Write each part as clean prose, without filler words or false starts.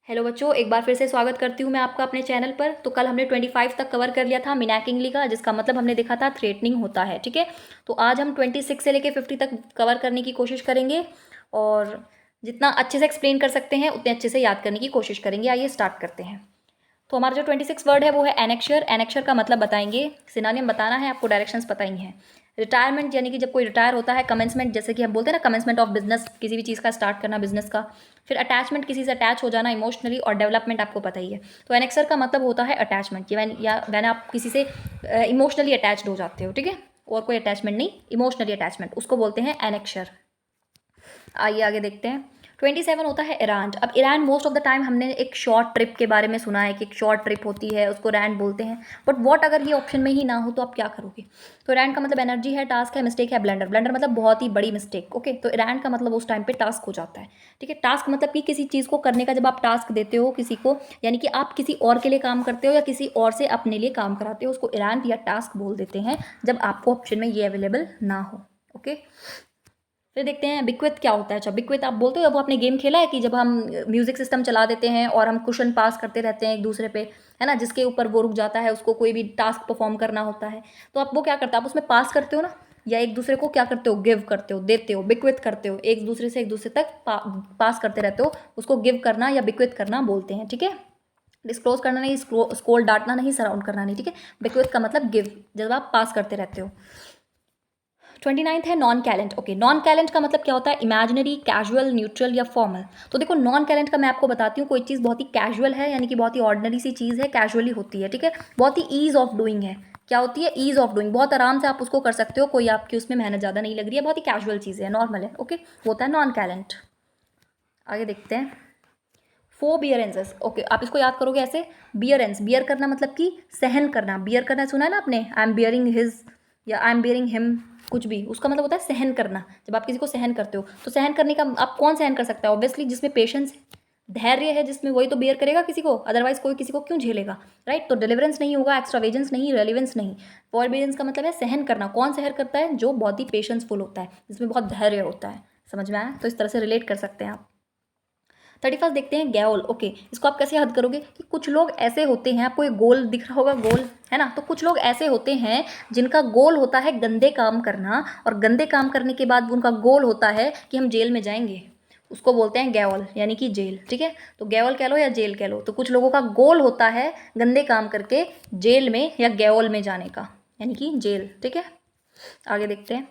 Hello बच्चों, एक बार फिर से स्वागत करती हूँ मैं आपका अपने चैनल पर। तो कल हमने 25 तक कवर कर लिया था मिनाकिंगली का, जिसका मतलब हमने देखा था थ्रेटनिंग होता है। ठीक है, तो आज हम 26 से लेके 50 तक कवर करने की कोशिश करेंगे और जितना अच्छे से एक्सप्लेन कर सकते हैं उतने अच्छे से याद करने की कोशिश करेंगे। आइए स्टार्ट करते हैं। तो हमारा जो 26 वर्ड है वो है एनेक्शर। एनेक्शर का मतलब बताएंगे, सिनोनिम बताना है आपको, डायरेक्शंस पता ही हैं। रिटायरमेंट यानी कि जब कोई रिटायर होता है। कमेंसमेंट जैसे कि हम बोलते हैं ना, कमेंसमेंट ऑफ बिजनेस, किसी भी चीज़ का स्टार्ट करना बिजनेस का। फिर अटैचमेंट, किसी से अटैच हो जाना इमोशनली। और डेवलपमेंट आपको पता ही है। तो एनेक्सर का मतलब होता है अटैचमेंट, या वैन आप किसी से इमोशनली अटैच्ड हो जाते हो। ठीक है, और कोई अटैचमेंट नहीं, इमोशनली अटैचमेंट, उसको बोलते हैं एनेक्शर। आइए आगे देखते हैं। 27 होता है इरांट। अब Iran most of the time हमने एक शॉर्ट ट्रिप के बारे में सुना है कि एक शॉर्ट ट्रिप होती है, उसको रैंड बोलते हैं। बट व्हाट अगर ये ऑप्शन में ही ना हो तो आप क्या करोगे? तो रैंड का मतलब एनर्जी है, टास्क है, मिस्टेक है, ब्लंडर। ब्लंडर मतलब बहुत ही बड़ी मिस्टेक। ओके, तो इरान का मतलब उस टाइम पे टास्क हो जाता है। ठीक है, टास्क मतलब कि किसी चीज़ को करने का जब आप टास्क देते हो किसी को, यानी कि आप किसी और के लिए काम करते हो या किसी और से अपने लिए काम कराते हो, उसको इरान या टास्क बोल देते हैं जब आपको ऑप्शन में ये अवेलेबल ना हो। ओके, फिर देखते हैं बिक्विथ क्या होता है। अच्छा, बिक्विथ आप बोलते हो, जब वो आपने गेम खेला है कि जब हम म्यूजिक सिस्टम चला देते हैं और हम क्वेश्चन पास करते रहते हैं एक दूसरे पे, है ना, जिसके ऊपर वो रुक जाता है उसको कोई भी टास्क परफॉर्म करना होता है। तो आप वो क्या करते हो, आप उसमें पास करते हो ना, या एक दूसरे को क्या करते हो, गिव करते हो, देते हो, बिक्विथ करते हो, एक दूसरे से एक दूसरे तक पास करते रहते हो, उसको गिव करना या बिक्विथ करना बोलते हैं। ठीक है, डिस्क्लोज करना नहीं, स्कोल डांटना नहीं, सराउंड करना नहीं। ठीक है, बिक्विथ का मतलब गिव, जब आप पास करते रहते हो। 29 है नॉन कैलेंट। ओके, नॉन कैलेंट का मतलब क्या होता है? इमेजिनरी, कैजुअल, न्यूट्रल या फॉर्मल। तो देखो, नॉन कैलेंट का मैं आपको बताती हूँ। कोई चीज़ बहुत ही कैजुअल है, यानी कि बहुत ही ऑर्डिनरी सी चीज़ है, कैजुअली होती है। ठीक है, बहुत ही ईज ऑफ डूइंग है। क्या होती है? ईज ऑफ डूइंग, बहुत आराम से आप उसको कर सकते हो, कोई आपकी उसमें मेहनत ज़्यादा नहीं लग रही है, बहुत ही कैजुअल चीज़ है, नॉर्मल है। ओके, होता है नॉन कैलेंट। आगे देखते हैं। फोबियरेंसेस। ओके, आप इसको याद करोगे ऐसे। बियरेंस, बियर करना मतलब कि सहन करना। बियर करना सुना है ना आपने, आई एम बियरिंग हिज या आई एम बियरिंग हिम, कुछ भी, उसका मतलब होता है सहन करना। जब आप किसी को सहन करते हो, तो सहन करने का आप कौन सहन कर सकता है? ऑब्वियसली जिसमें पेशेंस, धैर्य है, जिसमें, वही तो बियर करेगा किसी को, अदरवाइज कोई किसी को क्यों झेलेगा? राइट, तो डिलीवरेंस नहीं होगा, एक्स्ट्रावेजेंस नहीं, रेलिवेंस नहीं। फॉरबियरेंस का मतलब है सहन करना। कौन सहन करता है? जो बहुत ही पेशेंसफुल होता है, जिसमें बहुत धैर्य होता है। समझ में आया? तो इस तरह से रिलेट कर सकते हैं आप। 31 देखते हैं, गैओल। ओके, इसको आप कैसे हद करोगे कि कुछ लोग ऐसे होते हैं, आपको एक गोल दिख रहा होगा, गोल है ना, तो कुछ लोग ऐसे होते हैं जिनका गोल होता है गंदे काम करना, और गंदे काम करने के बाद उनका गोल होता है कि हम जेल में जाएंगे, उसको बोलते हैं गैओल, यानी कि जेल। ठीक है, तो गैओल कह लो या जेल कह लो, तो कुछ लोगों का गोल होता है गंदे काम करके जेल में या गैओल में जाने का, यानी कि जेल। ठीक है, आगे देखते हैं।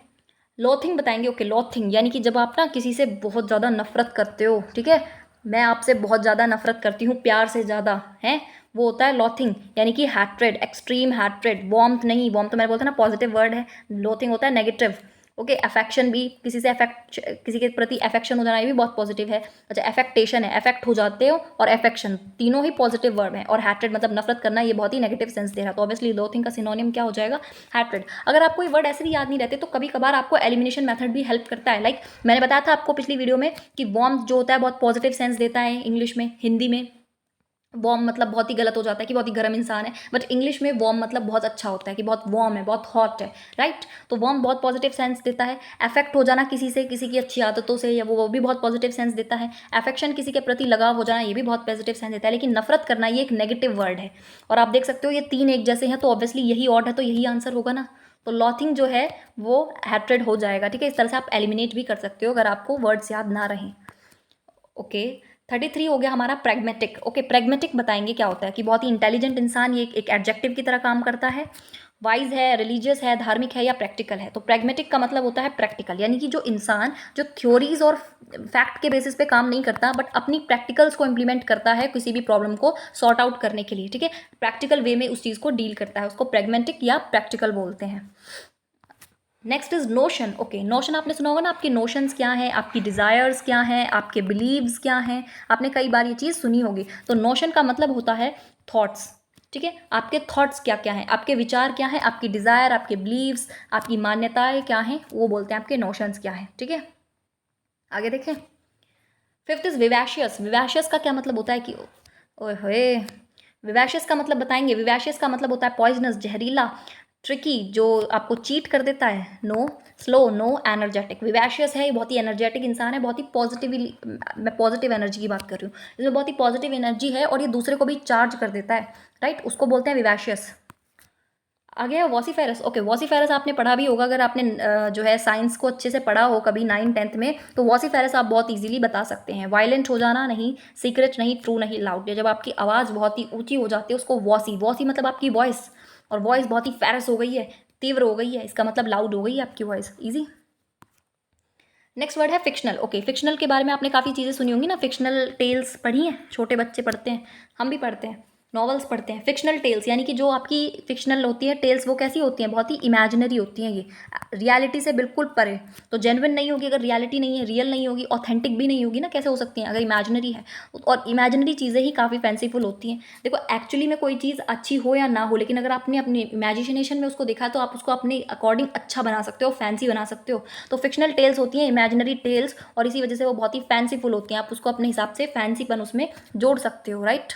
लॉथिंग बताएंगे। ओके, लॉथिंग यानी कि जब आप ना किसी से बहुत ज़्यादा नफरत करते हो। ठीक है, मैं आपसे बहुत ज़्यादा नफरत करती हूँ, प्यार से ज़्यादा है, वो होता है लॉथिंग, यानी कि हैट्रेड, एक्सट्रीम हैट्रेड। वॉर्मथ नहीं, वॉर्मथ तो मैंने बोलता ना पॉजिटिव वर्ड है, लॉथिंग होता है नेगेटिव। ओके, अफेक्शन भी, किसी से अफेक्ट, किसी के प्रति अफेक्शन हो जाना, ये भी बहुत पॉजिटिव है। अच्छा, अफेक्टेशन है, अफेक्ट हो जाते हो, और अफेक्शन, तीनों ही पॉजिटिव वर्ड हैं। और हैट्रेड मतलब नफरत करना, ये बहुत ही नेगेटिव सेंस दे रहा है, तो ऑब्वियसली लॉथिंग का सिनोनिम क्या हो जाएगा? हैट्रेड। अगर आपको ये वर्ड ऐसे भी याद नहीं रहते तो कभी कभार आपको एलिमिनेशन मेथड भी हेल्प करता है। लाइक मैंने बताया था आपको पिछली वीडियो में कि वार्म जो होता है बहुत पॉजिटिव सेंस देता है इंग्लिश में, हिंदी में वार्म मतलब बहुत ही गलत हो जाता है कि बहुत ही गर्म इंसान है, बट इंग्लिश में वार्म मतलब बहुत अच्छा होता है कि बहुत वार्म है, बहुत हॉट है। राइट, तो वार्म बहुत पॉजिटिव सेंस देता है। अफेक्ट हो जाना किसी से, किसी की अच्छी आदतों से, या वो भी बहुत पॉजिटिव सेंस देता है। अफेक्शन, किसी के प्रति लगाव हो जाना, ये भी बहुत पॉजिटिव सेंस देता है। लेकिन नफरत करना ये एक नेगेटिव वर्ड है। और आप देख सकते हो ये तीन एक जैसे हैं, तो ऑब्वियसली यही ऑड है, तो यही आंसर होगा ना। तो लॉथिंग जो है वो हैट्रेड हो जाएगा। ठीक है, इस तरह से आप एलिमिनेट भी कर सकते हो अगर आपको वर्ड्स याद ना रहें। ओके, 33 हो गया हमारा प्रैग्मेटिक। ओके, प्रैग्मेटिक बताएंगे क्या होता है कि बहुत ही इंटेलिजेंट इंसान, ये एक एडजेक्टिव की तरह काम करता है। वाइज है, रिलीजियस है, धार्मिक है, या प्रैक्टिकल है। तो प्रैग्मेटिक का मतलब होता है प्रैक्टिकल, यानी कि जो इंसान जो थ्योरीज और फैक्ट के बेसिस पे काम नहीं करता, बट अपनी प्रैक्टिकल्स को इंप्लीमेंट करता है किसी भी प्रॉब्लम को सॉर्ट आउट करने के लिए। ठीक है, प्रैक्टिकल वे में उस चीज़ को डील करता है, उसको प्रैग्मेटिक या प्रैक्टिकल बोलते हैं। Next is notion. Okay, notion आपने सुना होगा ना, आपके नोशंस क्या हैं, आपकी डिज़ायर्स क्या हैं, आपके बिलीव्स क्या हैं, आपने कई बार ये चीज़ सुनी होगी। तो नोशन का मतलब होता है थॉट्स। ठीक है, आपके थॉट्स क्या क्या हैं, आपके विचार क्या हैं, आपकी डिज़ायर, आपके बिलीव्स, आपकी मान्यताएं क्या हैं, वो बोलते हैं आपके नोशंस क्या हैं। ठीक है, आगे देखें। Fifth is विवैशियस। विवैशियस का क्या मतलब होता है कि, ओए होए, विवैशियस का मतलब बताएंगे। विवैशियस का मतलब होता है पॉइजनस, जहरीला, ट्रिकी जो आपको चीट कर देता है, no. Slow, no. Energetic, vivacious है, ये बहुत ही एनर्जेटिक इंसान है, बहुत ही पॉजिटिवली, मैं पॉजिटिव एनर्जी की बात कर रही हूँ, इसमें बहुत ही पॉजिटिव एनर्जी है और ये दूसरे को भी चार्ज कर देता है, राइट, उसको बोलते हैं विवैशियस। आ गया वॉसिफेरस। ओके, वॉसिफेरस आपने पढ़ा भी होगा, अगर आपने जो है साइंस को अच्छे से पढ़ा हो कभी 9th-10th में, तो वॉसिफेरस आप बहुत इजीली बता सकते हैं। वायलेंट हो जाना नहीं, सीक्रेट नहीं, ट्रू नहीं, लाउड। जब आपकी आवाज़ बहुत ही ऊंची हो जाती है उसको वॉसी, वॉसी मतलब आपकी वॉइस, और वॉइस बहुत ही फेरस हो गई है, तीव्र हो गई है, इसका मतलब लाउड हो गई है आपकी वॉइस। ईजी। नेक्स्ट वर्ड है फिक्शनल। ओके, फिक्शनल के बारे में आपने काफ़ी चीज़ें सुनी होंगी ना, फिक्शनल टेल्स पढ़ी हैं, छोटे बच्चे पढ़ते हैं, हम भी पढ़ते हैं, नॉवेल्स पढ़ते हैं। फिक्शनल टेल्स यानी कि जो आपकी फिक्शनल होती है टेल्स, वो कैसी होती हैं, बहुत ही इमेजिनरी होती हैं, ये रियलिटी से बिल्कुल परे। तो जेन्युइन नहीं होगी अगर रियलिटी नहीं है, रियल नहीं होगी, ऑथेंटिक भी नहीं होगी ना, कैसे हो सकती हैं अगर इमेजिनरी है। और इमेजिनरी चीज़ें ही काफ़ी फैंसीफुल होती हैं। देखो एक्चुअली में कोई चीज़ अच्छी हो या ना हो, लेकिन अगर आपने अपनी इमेजिनेशन में उसको देखा तो आप उसको अपने अकॉर्डिंग अच्छा बना सकते हो, फैंसी बना सकते हो। तो फिक्शनल टेल्स होती हैं इमेजिनरी टेल्स, और इसी वजह से वो बहुत ही फैंसीफुल होती हैं, आप उसको अपने हिसाब से फैंसीपन उसमें जोड़ सकते हो, राइट।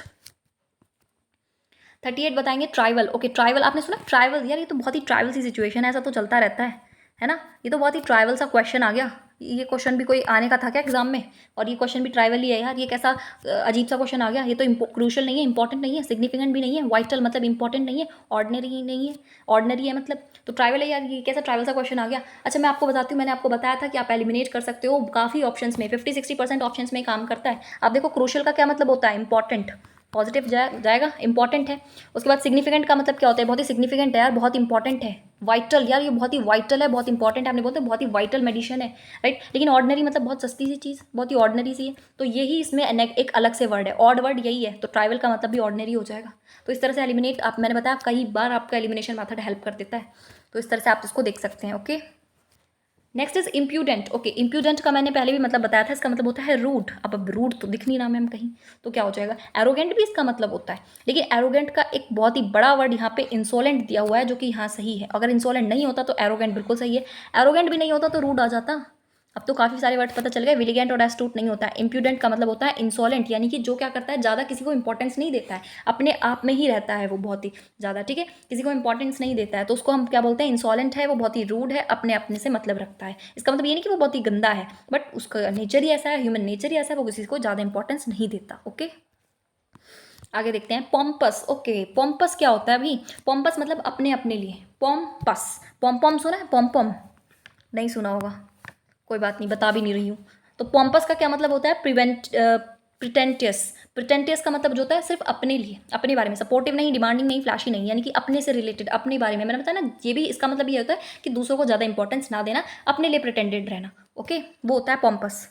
38 बताएंगे ट्राइवल। ओके, ट्राइवल आपने सुना, ट्राइवल, यार ये तो बहुत ही ट्राइवल सी सिचुएशन है, ऐसा तो चलता रहता है ना, ये तो बहुत ही ट्राइवल सा क्वेश्चन आ गया। ये क्वेश्चन भी कोई आने का था क्या एग्जाम में, और ये क्वेश्चन भी ट्राइवल ही है यार, ये कैसा अजीब सा क्वेश्चन आ गया। ये तो क्रूशल नहीं है, इंपॉर्टेंट नहीं है, सिग्निफिकेंट भी नहीं है, वाइटल मतलब इंपॉर्टेंट नहीं है, ऑर्डिनरी ही नहीं है, ऑर्डिनरी है मतलब, तो ट्राइवल है यार, ये कैसा ट्राइवल सा क्वेश्चन आ गया। अच्छा मैं आपको बताती हूँ, मैंने आपको बताया था कि आप एलिमिनेट कर सकते हो काफ़ी ऑप्शंस में, 50-60% ऑप्शंस में काम करता है। आप देखो क्रूशल का क्या मतलब होता है, इंपॉर्टेंट, पॉजिटिव जाएगा, इंपॉर्टेंट है। उसके बाद सिग्निफिकेंट का मतलब क्या होता है, बहुत ही सिग्निफिकेंट है यार, बहुत इंपॉर्टेंट है। वाइटल, यार ये बहुत ही वाइटल है, बहुत इंपॉर्टेंट है, आपने बोलते बहुत ही वाइटल मेडिसिन है, राइट। लेकिन ऑर्डिनरी मतलब बहुत सस्ती सी चीज़, बहुत ही ऑर्डिनरी सी है, तो यही इसमें एक अलग से वर्ड है, ऑड वर्ड यही है, तो ट्राइवल का मतलब भी ऑर्डिनरी हो जाएगा। तो इस तरह से एलिमिनेट, आप मैंने बताया कई बार आपका एलिमिनेशन मेथड हेल्प कर देता है, तो इस तरह से आप इसको देख सकते हैं। Okay, next is impudent. Okay, impudent का मैंने पहले भी मतलब बताया था, इसका मतलब होता है रूड। अब रूड तो दिख नहीं रहा मैम कहीं, तो क्या हो जाएगा, एरोगेंट भी इसका मतलब होता है, लेकिन एरोगेंट का एक बहुत ही बड़ा वर्ड यहाँ पे इंसोलेंट दिया हुआ है, जो कि यहाँ सही है। अगर इंसोलेंट नहीं होता तो एरोगेंट बिल्कुल सही है, एरोगेंट भी नहीं होता तो रूड आ जाता। अब तो काफ़ी सारे वर्ड पता चल गए, विलिगेंट और एस्टूट नहीं होता है। इम्प्यूडेंट का मतलब होता है इंसोलेंट, यानी कि जो क्या करता है, ज़्यादा किसी को इंपॉर्टेंस नहीं देता है, अपने आप में ही रहता है वो बहुत ही ज़्यादा, ठीक है, किसी को इंपॉर्टेंस नहीं देता है, तो उसको हम क्या बोलते हैं, इंसोलेंट है, वो बहुत ही रूड है, अपने अपने से मतलब रखता है। इसका मतलब ये नहीं कि वो बहुत ही गंदा है, बट उसका नेचर ही ऐसा है, ह्यूमन नेचर ही ऐसा है, वो किसी को ज़्यादा इंपॉर्टेंस नहीं देता। ओके, आगे देखते हैं पॉम्पस। ओके, पॉम्पस क्या होता है अभी, पॉम्पस मतलब अपने अपने लिए, पॉम्पस, पॉम पॉम सुना है, पॉम पॉम नहीं सुना होगा, कोई बात नहीं, बता भी नहीं रही हूँ। तो पॉम्पस का क्या मतलब होता है, प्रिटेंटियस। प्रिटेंटियस का मतलब जो होता है सिर्फ अपने लिए, अपने बारे में, सपोर्टिव नहीं, डिमांडिंग नहीं, फ्लैशी नहीं, यानी कि अपने से रिलेटेड, अपने बारे में, मैंने बताया ना, ये भी इसका मतलब ये होता है कि दूसरों को ज़्यादा इंपॉर्टेंस ना देना, अपने लिए प्रिटेंडेड रहना। ओके, वो होता है pompous.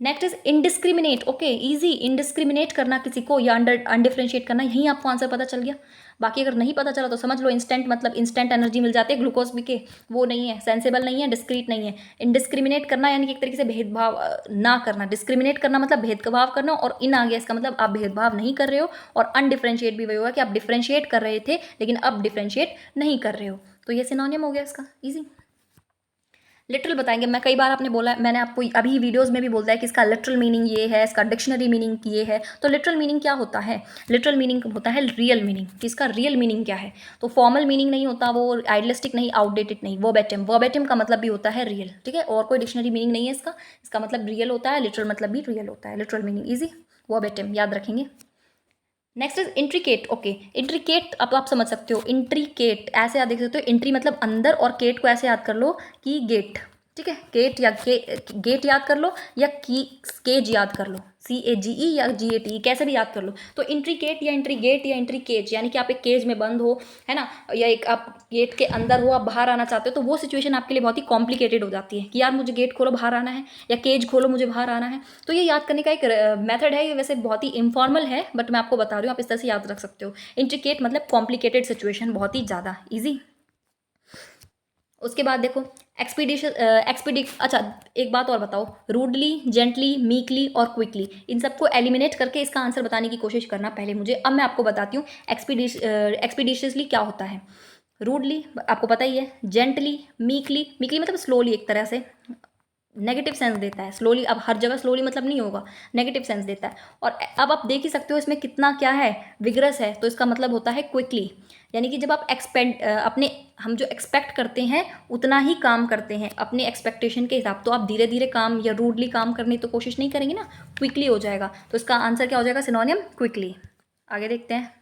Next is indiscriminate. Okay, easy, indiscriminate करना किसी को, या अनडिफ्रेंशिएट करना, यहीं आपको आंसर पता चल गया। बाकी अगर नहीं पता चला तो समझ लो इंस्टेंट मतलब इंस्टेंट एनर्जी मिल जाती है, ग्लूकोज भी के, वो नहीं है, सेंसेबल नहीं है, डिस्क्रीट नहीं है। इनडिस्क्रिमिनेट करना यानी कि एक तरीके से भेदभाव ना करना, डिस्क्रिमिनेट करना मतलब भेदभाव करना, और इन आ गया इसका मतलब आप भेदभाव नहीं कर रहे हो, और अनडिफ्रेंशिएट भी वही होगा कि आप डिफ्रेंशिएट कर रहे थे लेकिन अब डिफ्रेंशिएट नहीं कर रहे हो, तो ये सिनोनिम हो गया इसका, ईजी। लिटरल बताएंगे, मैं कई बार आपने बोला, मैंने आपको अभी वीडियोस में भी बोलता है कि इसका लिटरल मीनिंग ये है, इसका डिक्शनरी मीनिंग ये है। तो लिटरल मीनिंग क्या होता है, लिटरल मीनिंग होता है रियल मीनिंग, कि इसका रियल मीनिंग क्या है। तो फॉर्मल मीनिंग नहीं होता वो, आइडियलिस्टिक नहीं, आउटडेटेड नहीं, वर्बेटिम, वर्बेटिम का मतलब भी होता है रियल, ठीक है, और कोई डिक्शनरी मीनिंग नहीं है इसका, इसका मतलब रियल होता है, लिटरल मतलब भी रियल होता है, लिटरल मीनिंग ईजी, वर्बेटिम याद रखेंगे। Next is intricate. Okay, intricate अब आप समझ सकते हो, इंट्रीकेट ऐसे याद देख सकते हो, इंट्री मतलब अंदर, और केट को ऐसे याद कर लो कि गेट, ठीक है, गेट या गेट याद कर लो, या की केज याद कर लो, CAGE या GATE कैसे भी याद कर लो। तो इंट्रीकेट या इंट्रीगेट या इंट्रीकेज, यानी कि आप एक केज में बंद हो, है ना, या एक आप गेट के अंदर हो, आप बाहर आना चाहते हो, तो वो सिचुएशन आपके लिए बहुत ही कॉम्प्लिकेटेड हो जाती है कि यार मुझे गेट खोलो बाहर आना है, या केज खोलो मुझे बाहर आना है। तो ये याद करने का एक मेथड है, ये वैसे बहुत ही इनफॉर्मल है, बट मैं आपको बता रही हूँ, आप इस तरह से याद रख सकते हो। इंट्रीकेट मतलब कॉम्प्लिकेटेड सिचुएशन, बहुत ही ज़्यादा ईजी। उसके बाद देखो अच्छा एक बात और बताओ, रूडली, जेंटली, मीकली और क्विकली, इन सबको एलिमिनेट करके इसका आंसर बताने की कोशिश करना पहले मुझे। अब मैं आपको बताती हूँ एक्सपीडिशियसली क्या होता है। रूडली आपको पता ही है, जेंटली, मीकली, मीकली मतलब स्लोली, एक तरह से नेगेटिव सेंस देता है, स्लोली अब हर जगह स्लोली मतलब नहीं होगा, नेगेटिव सेंस देता है। और अब आप देख ही सकते हो इसमें कितना क्या है, विग्रस है, तो इसका मतलब होता है क्विकली, यानी कि जब आप अपने हम जो एक्सपेक्ट करते हैं उतना ही काम करते हैं अपने एक्सपेक्टेशन के हिसाब, तो आप धीरे धीरे काम या रूडली काम करने की तो कोशिश नहीं करेंगे ना, क्विकली हो जाएगा। तो इसका आंसर क्या हो जाएगा? Synonym quickly. आगे देखते हैं।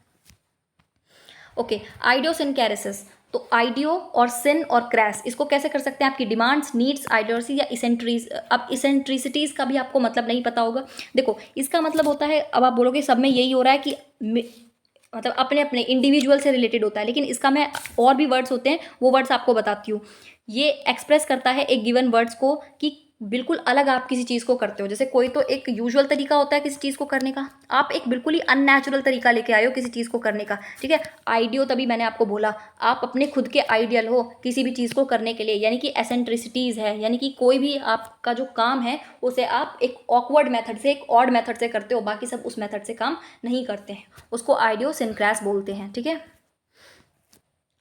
ओके, आइडियोसिनकैरेसिस। तो आइडियो और सिन और क्रैस, इसको कैसे कर सकते हैं? आपकी डिमांड्स, नीड्स, आइडियोसी या इसेंट्रीज। अब इसेंट्रिसिटीज का भी आपको मतलब नहीं पता होगा। देखो, इसका मतलब होता है, अब आप बोलोगे सब में यही हो रहा है कि मतलब अपने अपने इंडिविजुअल से रिलेटेड होता है, लेकिन इसका मैं और भी वर्ड्स होते हैं वो वर्ड्स आपको बताती हूँ। ये एक्सप्रेस करता है एक गिवन वर्ड्स को कि बिल्कुल अलग आप किसी चीज़ को करते हो। जैसे कोई तो एक यूजुअल तरीका होता है किसी चीज़ को करने का, आप एक बिल्कुल ही अननेचुरल तरीका लेके आए हो किसी चीज़ को करने का, ठीक है। आइडियो, तभी मैंने आपको बोला आप अपने खुद के आइडियल हो किसी भी चीज़ को करने के लिए, यानी कि एसेंट्रिसिटीज़ है, यानी कि कोई भी आपका जो काम है उसे आप एक ऑकवर्ड मेथड से, एक ऑड मेथड से करते हो, बाकी सब उस मेथड से काम नहीं करते हैं, उसको आइडियोसिनक्रैस बोलते हैं, ठीक है।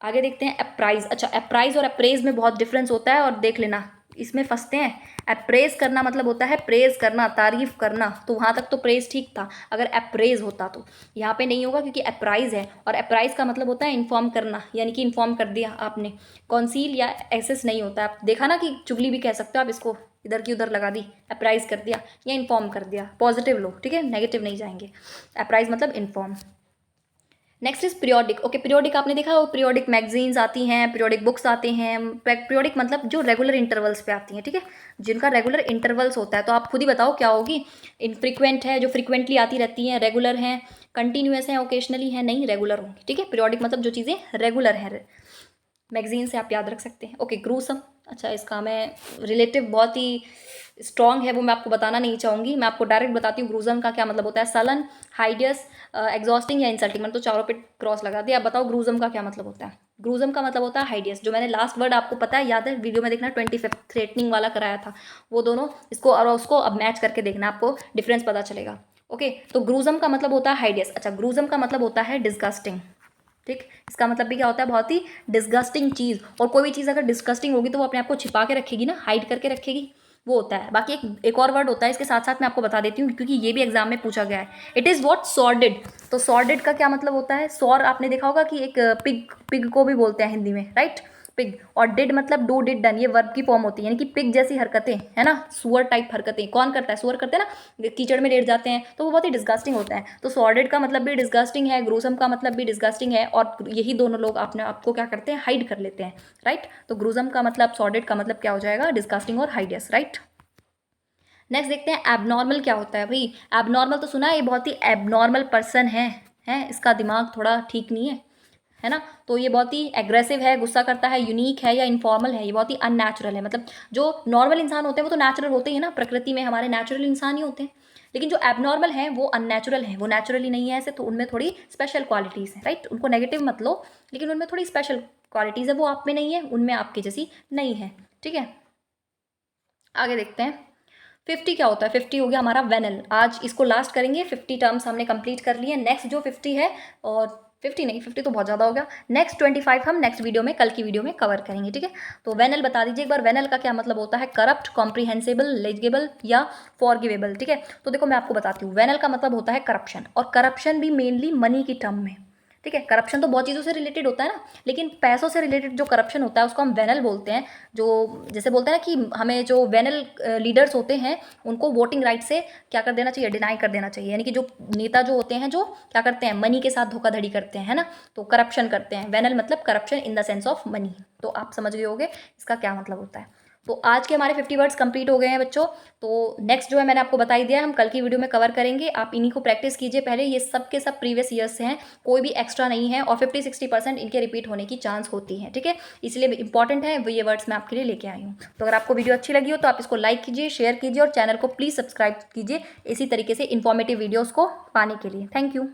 आगे देखते हैं अप्राइज। अच्छा, अप्राइज और अप्रेज में बहुत डिफरेंस होता है, और देख लेना इसमें फंसते हैं। अप्रेज करना मतलब होता है प्रेज करना, तारीफ करना, तो वहाँ तक तो प्रेज ठीक था, अगर अप्रेज होता तो यहाँ पे नहीं होगा क्योंकि अप्राइज है, और अप्राइज का मतलब होता है इन्फॉर्म करना, यानी कि इन्फॉर्म कर दिया आपने। कॉन्सील या एक्सेस नहीं होता है। आप देखा ना कि चुगली भी कह सकते हो आप इसको, इधर की उधर लगा दी, अप्राइज कर दिया या इन्फॉर्म कर दिया, पॉजिटिव लो, ठीक है, नेगेटिव नहीं जाएंगे। अप्राइज मतलब inform. Next is periodic. Okay, periodic आपने देखा हो, पीरियोडिक मैगजीन्स आती हैं, पीरियोडिक बुक्स आते हैं। पीरियोडिक मतलब जो रेगुलर इंटरवल्स पे आती हैं, ठीक है, जिनका रेगुलर इंटरवल्स होता है। तो आप खुद ही बताओ क्या होगी? इनफ्रीक्वेंट है, जो फ्रीक्वेंटली आती रहती हैं, रेगुलर हैं, कंटिन्यूस हैं, ओकेशनली हैं, नहीं रेगुलर होंगी, ठीक है। पीरियोडिक मतलब जो चीज़ें रेगुलर हैं। मैगजीन से आप याद रख सकते हैं। Okay, gruesome. अच्छा, इसका मैं रिलेटिव बहुत ही स्ट्रॉन्ग है वो मैं आपको बताना नहीं चाहूँगी, मैं आपको डायरेक्ट बताती हूँ ग्रूजम का क्या मतलब होता है। सलन, हाइडियस, एग्जॉस्टिंग या इंसल्टिंग। मैंने तो चारों पे क्रॉस लगा दिया। आप बताओ ग्रूजम का क्या मतलब होता है? ग्रूजम का मतलब होता है हाइडियस। जो मैंने लास्ट वर्ड आपको पता है, याद है, वीडियो में देखना 25 थ्रेटनिंग वाला कराया था, वो दोनों इसको और उसको अब मैच करके देखना, आपको डिफरेंस पता चलेगा। ओके, तो ग्रूजम का मतलब होता है हाइडियस। अच्छा, ग्रूजम का मतलब होता है डिस्गस्टिंग, ठीक। इसका मतलब भी क्या होता है? बहुत ही डिस्गस्टिंग चीज़। और कोई भी चीज़ अगर डिस्गस्टिंग होगी तो वो अपने आप को छिपा के रखेगी ना, हाइड करके रखेगी, वो होता है। बाकी एक और वर्ड होता है इसके साथ साथ मैं आपको बता देती हूँ क्योंकि ये भी एग्जाम में पूछा गया है। It is what? सॉर्डेड। तो सॉर्डेड का क्या मतलब होता है? सॉर आपने देखा होगा कि एक पिग, पिग को भी बोलते हैं हिंदी में, राइट, पिग। और डिड मतलब डू, डिड, डन, ये वर्ब की फॉर्म होती है, यानी कि पिग जैसी हरकतें, है ना, सुअर टाइप हरकतें। कौन करता है? सुअर करते हैं ना, कीचड़ में लेट जाते हैं, तो वो बहुत ही डिस्गस्टिंग होता है। तो सॉर्डेड का मतलब भी डिस्गस्टिंग है, ग्रूसम का मतलब भी डिस्गस्टिंग है, और यही दोनों लोग अपने आपको क्या करते हैं? हाइड कर लेते हैं, राइट। तो ग्रूसम का मतलब, सॉर्डेड का मतलब क्या हो जाएगा? डिस्गस्टिंग और हाइडियस, राइट। नेक्स्ट देखते हैं एबनॉर्मल क्या होता है। भाई एबनॉर्मल तो सुना है, ये बहुत ही एबनॉर्मल पर्सन है, इसका दिमाग थोड़ा ठीक नहीं है ना। तो ये बहुत ही एग्रेसिव है, गुस्सा करता है, यूनिक है या इनफॉर्मल है, ये बहुत ही अननेचुरल है। मतलब जो नॉर्मल इंसान होते हैं वो तो नेचुरल होते ही है ना, प्रकृति में हमारे नेचुरल इंसान ही होते हैं, लेकिन जो एबनॉर्मल हैं वो अननेचुरल हैं, वो नेचुरली नहीं है ऐसे, तो उनमें थोड़ी स्पेशल क्वालिटीज़ हैं, राइट। उनको नेगेटिव मत लो, लेकिन उनमें थोड़ी स्पेशल क्वालिटीज़ है, वो आप में नहीं है, उनमें आपकी जैसी नहीं है, ठीक है। आगे देखते हैं 50 क्या होता है। 50 हो गया हमारा वेनल। आज इसको लास्ट करेंगे, 50 टर्म्स हमने कंप्लीट कर लिए। नेक्स्ट जो 50 है, और 50 नहीं, 50 तो बहुत ज़्यादा हो गया, नेक्स्ट 25 हम नेक्स्ट वीडियो में, कल की वीडियो में कवर करेंगे, ठीक है। तो वेनल बता दीजिए एक बार, वेनल का क्या मतलब होता है? करप्ट, कॉम्प्रीहेंसिबल, लेजिबल या फॉरगिवेबल, ठीक है। तो देखो मैं आपको बताती हूँ, वेनल का मतलब होता है करप्शन, और करप्शन भी मेनली मनी की टर्म में, ठीक है। करप्शन तो बहुत चीज़ों से रिलेटेड होता है ना, लेकिन पैसों से रिलेटेड जो करप्शन होता है उसको हम वेनल बोलते हैं। जो जैसे बोलते हैं ना कि हमें जो वेनल लीडर्स होते हैं उनको वोटिंग राइट से क्या कर देना चाहिए? डिनाई कर देना चाहिए। यानी कि जो नेता जो होते हैं जो क्या करते हैं? मनी के साथ धोखाधड़ी करते हैं, है ना, तो करप्शन करते हैं। वेनल मतलब corruption in the sense of money. तो आप समझ गए होगे इसका क्या मतलब होता है। तो आज के हमारे 50 वर्ड्स कंप्लीट हो गए हैं बच्चों। तो नेक्स्ट जो है मैंने आपको बता ही दिया, हम कल की वीडियो में कवर करेंगे। आप इन्हीं को प्रैक्टिस कीजिए पहले, ये सब के सब प्रीवियस ईयर्स से हैं, कोई भी एक्स्ट्रा नहीं है, और 50-60% इनके रिपीट होने की चांस होती है, ठीक है। इसलिए इंपॉर्टेंट है, ये वर्ड्स मैं आपके लिए लेके आई हूँ। तो अगर आपको वीडियो अच्छी लगी हो तो आप इसको लाइक कीजिए, शेयर कीजिए, और चैनल को प्लीज़ सब्सक्राइब कीजिए इसी तरीके से इन्फॉर्मेटिव वीडियोज़ को पाने के लिए। Thank you.